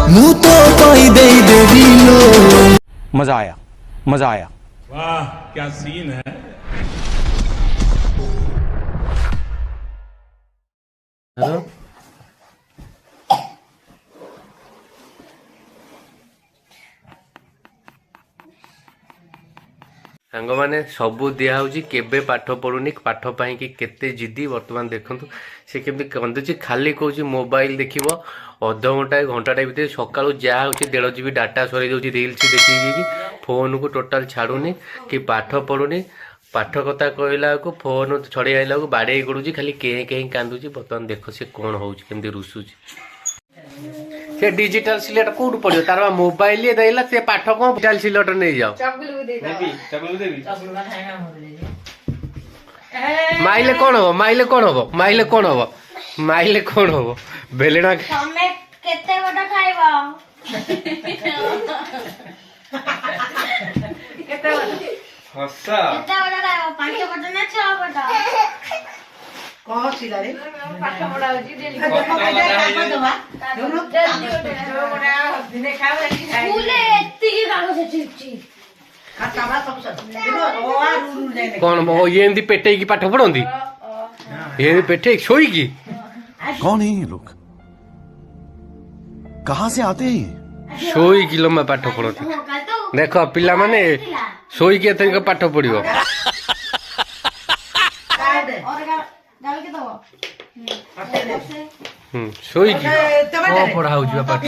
मुँह तो पाई दे देवी लो। मजा आया, मजा आया। वाह क्या सीन है। सांग मैंने सबू दिहूँ केबे पाठ पढ़ुनी पाठ पाई केते जिद्दी बर्तमान देखु सी केमी कंदुची खाली कौच मोबाइल देख अध घंटा घंटाटा भितर सका जहाँ हो 1.5 GB डाटा सरी जाऊँगी रिल्स देखिए फोन को टोटाल छाड़ूनी कि पाठ पढ़ुनी पाठ कथा कहला को फोन छड़े आइला को बाड़े गड़ुची खाली कें कें कांदुची बर्तमान देख से कौन होमती रुषुची से डिजिटल सिलेट कौट पड़ो तार मोबाइल देला से पाठ कौन डिजिटल सिलेट नहीं जाओ माइले कौन हो माइले कौन हो माइले कौन हो माइले कौन हो बेलेना केते बड़ा खाइबा केते हस्सा बड़ा खाइबा 5 बड़ा ना 6 बड़ा कौन सिला रे पाठ पढ़ा होजी डेली दिने खाओ फूले एत्ती की कागज से चिपची कौन ये एमती पेटे की पाठ पढ़ती ये पेटे सोई की कौन है ये लोग, कहाँ से आते हैं? सोई किलो में पाठ पढ़ती देख पिला माने सोई के तरीका पाठ पढ़ो और डाल के दो सोई की कौन पढ़ा हो पाठ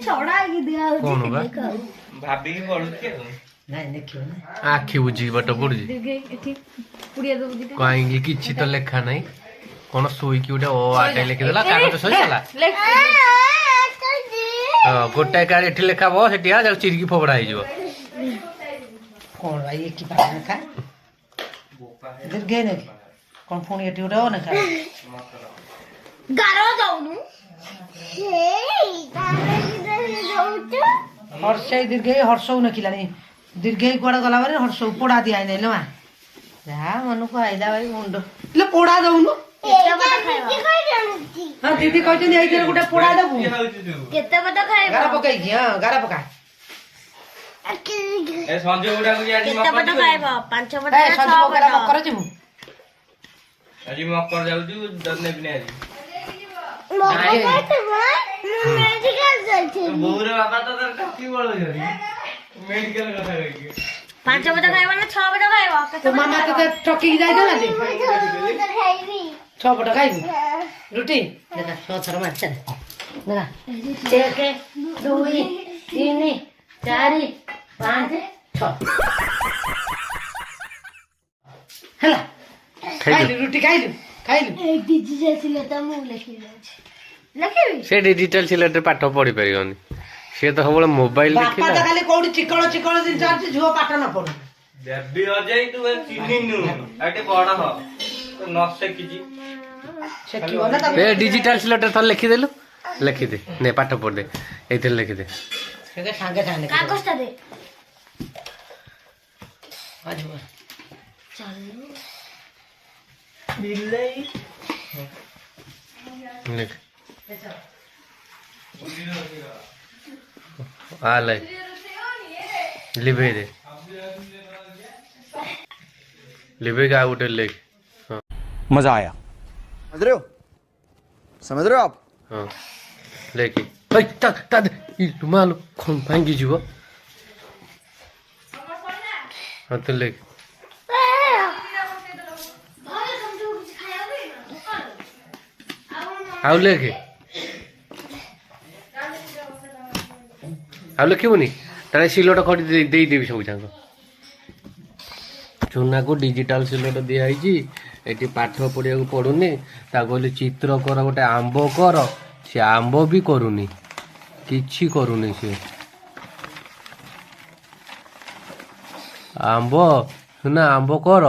छोड़ा की दिया कौन होगा भाभी की पढ़ुची नहीं देखियो ना आखि बुझी पाठ पढ़ुची ठीक पुड़िया दो दिटा कहीं किछि तो लेखा नहीं कौन सोई की गोटे ओ आटे लिखिदेला कागज सही गला गोटाए कार्ड एठी लेखा बो सेठी आ चिरकी फोबड़ा हो कौन भाई ये की पाठ ना खा दीर्घ ने कौन फोन ये टिउरा हो ना खा गारो जाऊनु हर्ष दीर्घ हर्षौ न खिलानी दीर्घ कुआड़ा गला बारे हर्ष पोड़ा दिया नहीं लो जा मन को आइला भाई मुंड ले पोड़ा दउनु हां दीदी कहछनी आई गोटे पोड़ा दबु केते बड़ा खाइबा गारा पकाई की हां गारा पका ए संजय गुडा को आजी केते बड़ा खाइबा 5 बड़ा ए संजय 6 बड़ा बड़ा मकर जिमु आजी मकर जाउछु दने बिने आजी बोरे बाबा तो तर काफी बड़ जरी मेडिकल कथा कहि 5 बड़ा खाइबा ना 6 बड़ा खाइबा तो मामा तो ठकी जाई देला जे 6 बटा खाई रोटी देखा 6 थर मार चल देखा 1 2 3 4 5 6 हला खाइलु रोटी खाइलु एक दीदी जैसी लेता मुंह लखी से डिजिटल सिलेट पाठ पढ़ी पारिबनी से तो सबले मोबाइल बापा देखिला तो खाली कोडी चिकड़ चिकड़ दिन चाची झुओ पाठ न पढु बेबी अजय तू चिन्नी नु आटे बड़ हो तो नसे किजी सेकियो ना ए डिजिटल सिलेट थर लिखि देलु लिखि दे ने पाठ पढ़ दे एथे लिखि दे से संगे संगे कागजटा दे आज चल बिल्लाई लिख आ ले लिबे दे लिबे का उठे लिख मजा आया। समझ रहे हो, समझ रहे हो आप? हाँ लेके ओइ ता ता मालो खन भांगी जीव हाँ तो लेके आउ लेके आउ लिखिबुनी तारे सिलोट खड़ी दे देबी सब जांग चुना को डिजिटल सिलोट दिया एटी पाठ पढ़िया पढ़ुनी कहली चित्र कर गोटे आंब कर से आंब भी करूनी किछि करूनी से आंब सुना आंब कर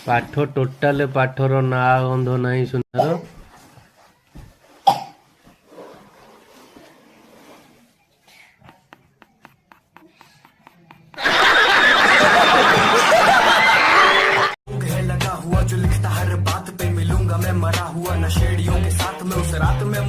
ପାଠ ଟୋଟାଲ ପାଠର ନାଁ ଗନ୍ଧ ନାହିଁ ସୁନ୍ଦର। लगा हुआ जो लिखता हर बात पे मिलूंगा मैं मरा हुआ नशेड़ियों के साथ में उस रात में